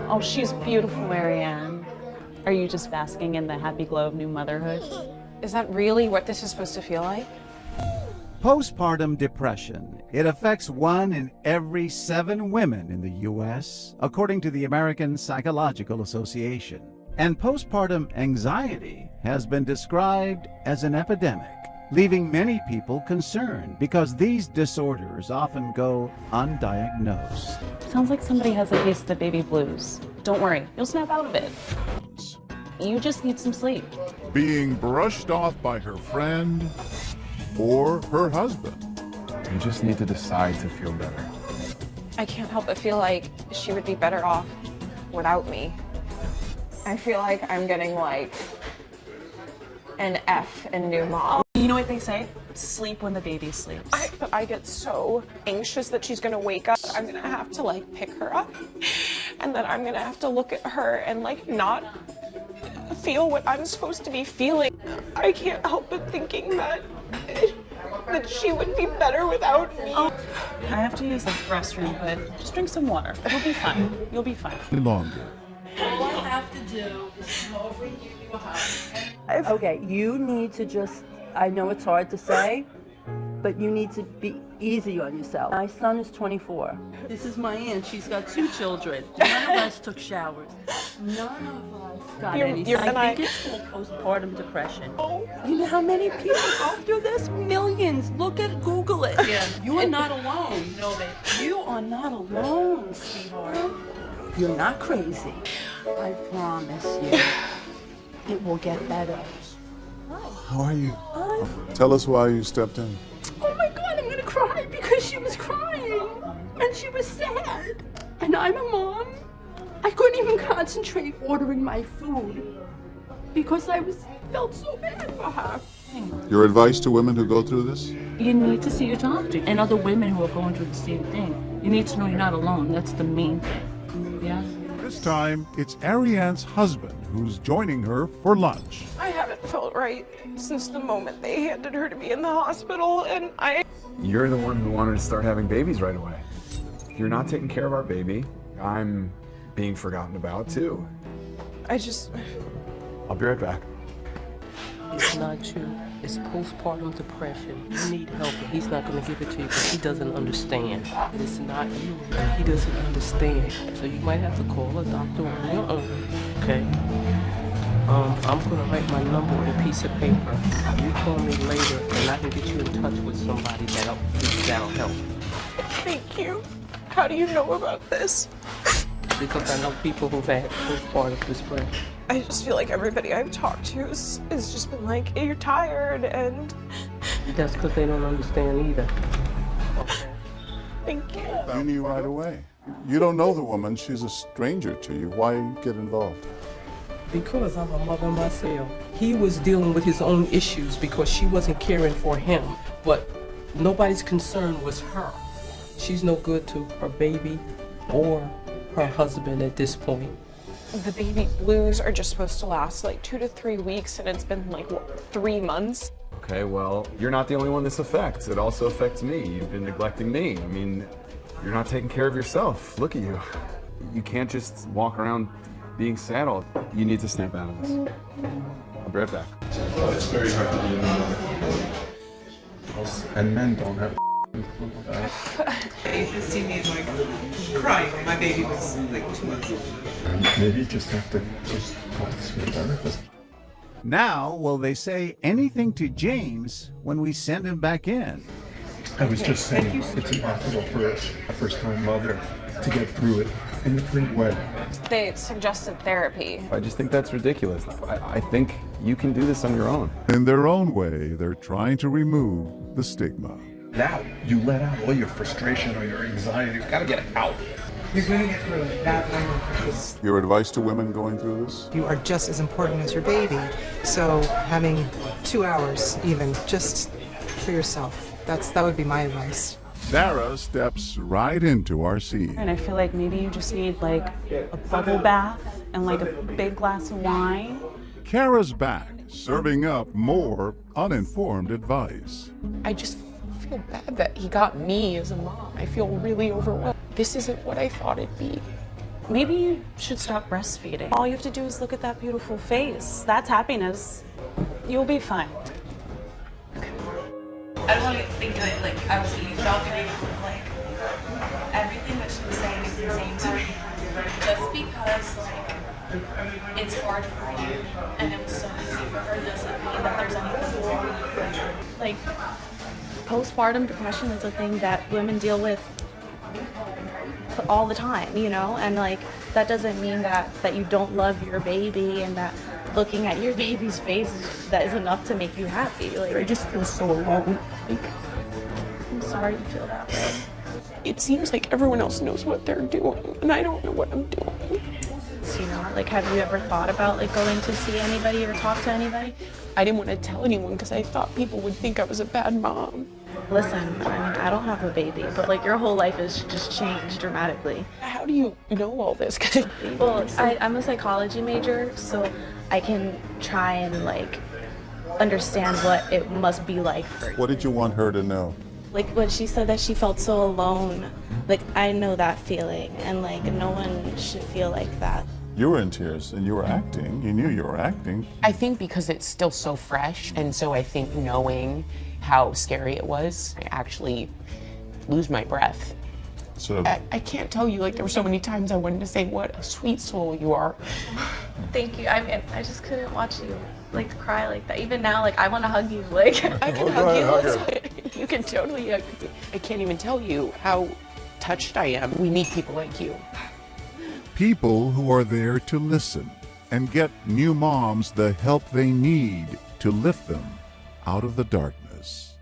Oh, she's beautiful, Marianne. Are you just basking in the happy glow of new motherhood? Is that really what this is supposed to feel like? Postpartum depression. It affects 1 in every 7 women in the U.S., according to the American Psychological Association. And postpartum anxiety has been described as an epidemic, leaving many people concerned because these disorders often go undiagnosed. Sounds like somebody has a case of the baby blues. Don't worry, you'll snap out of it. You just need some sleep. Being brushed off by her friend or her husband. You just need to decide to feel better. I can't help but feel like she would be better off without me. I feel like I'm getting like an F in new mom. You know what they say? Sleep when the baby sleeps. But I get so anxious that she's gonna wake up. I'm gonna have to like pick her up, and then I'm gonna have to look at her and like not feel what I'm supposed to be feeling. I can't help but thinking that she would be better without me. Oh, I have to use the restroom, but just drink some water. You'll be fine. You'll be fine. Longer. All you have to do is come over and give you a hug. Okay, you need to just, I know it's hard to say, but you need to be easy on yourself. My son is 24. This is my aunt. She's got 2 children. None of us took showers. None of us got anything. I think it's called postpartum depression. You know how many people go through this? Millions. Look at Google it. Yeah. You are not alone. No, you are not alone, sweetheart. You're not crazy. I promise you. It will get better. How are you? Tell us why you stepped in. Oh my God, I'm gonna cry because she was crying and she was sad. And I'm a mom. I couldn't even concentrate ordering my food because I felt so bad for her. Your advice to women who go through this? You need to see your doctor and other women who are going through the same thing. You need to know you're not alone. That's the main thing. Yeah? This time, it's Ariane's husband who's joining her for lunch. I haven't felt right since the moment they handed her to me in the hospital, and You're the one who wanted to start having babies right away. If you're not taking care of our baby, I'm being forgotten about too. I'll be right back. It's not you. It's postpartum depression. You need help, and he's not going to give it to you because he doesn't understand. It's not you. He doesn't understand. So you might have to call a doctor on your own, okay? I'm going to write my number on a piece of paper. You call me later, and I can get you in touch with somebody that'll help. thank you. How do you know about this? Because I know people who've had postpartum depression. I just feel like everybody I've talked to has just been like, you're tired, and That's because they don't understand either. Okay. thank you. You knew right away. You don't know the woman. She's a stranger to you. Why get involved? Because I'm a mother myself. He was dealing with his own issues because she wasn't caring for him. But nobody's concern was her. She's no good to her baby or her husband at this point. The baby blues are just supposed to last like 2 to 3 weeks, and it's been like, what, 3 months? Okay, well, you're not the only one this affects. It also affects me. You've been neglecting me. I mean, you're not taking care of yourself. Look at you. You can't just walk around being sad all. You need to snap out of this. I'll be right back. It's very hard to be a man. And men don't have You should see me like crying when my baby was like 2 months old. Maybe you just have to talk to your therapist. Now, will they say anything to James when we send him back in? I was just saying, it's impossible for a first-time mother to get through it in a free way. They suggested therapy. I just think that's ridiculous. I think you can do this on your own. In their own way, they're trying to remove the stigma. Now, you let out all your frustration or your anxiety. You gotta get it out. You're going to get through it. That Your advice to women going through this? you are just as important as your baby. So having 2 hours even just for yourself, that would be my advice. Sarah steps right into our scene. And I feel like maybe you just need like a bubble bath and like a big glass of wine. Kara's back, serving up more uninformed advice. I just feel bad that he got me as a mom. I feel really overwhelmed. This isn't what I thought it'd be. Maybe you should stop breastfeeding. All you have to do is look at that beautiful face. That's happiness. You'll be fine. I don't want to think that like I was eavesdropping, like everything that she was saying is insane to me. Just because like it's hard for you and it was so easy for her doesn't mean that there's anything wrong with her. Like, postpartum depression is a thing that women deal with all the time, you know, and like that doesn't mean that you don't love your baby and that looking at your baby's face that is enough to make you happy. Like, I just feel so alone. Like, I'm sorry you feel that way. it seems like everyone else knows what they're doing, and I don't know what I'm doing. So, you know, like, have you ever thought about like going to see anybody or talk to anybody? I didn't want to tell anyone because I thought people would think I was a bad mom. Listen, I mean, I don't have a baby, but like your whole life has just changed dramatically. How do you know all this? Well, I'm a psychology major, so I can try and like understand what it must be like for you. What did you want her to know? Like when she said that she felt so alone, like I know that feeling, and like no one should feel like that. You were in tears and you were acting. You knew you were acting. I think because it's still so fresh, and so I think knowing how scary it was, I actually lose my breath. So I can't tell you, like, there were so many times I wanted to say, what a sweet soul you are. Thank you. I mean, I just couldn't watch you like cry like that. Even now, like I want to hug you. Like I can hug you. You can totally hug me. I can't even tell you how touched I am. We need people like you. people who are there to listen and get new moms the help they need to lift them out of the darkness.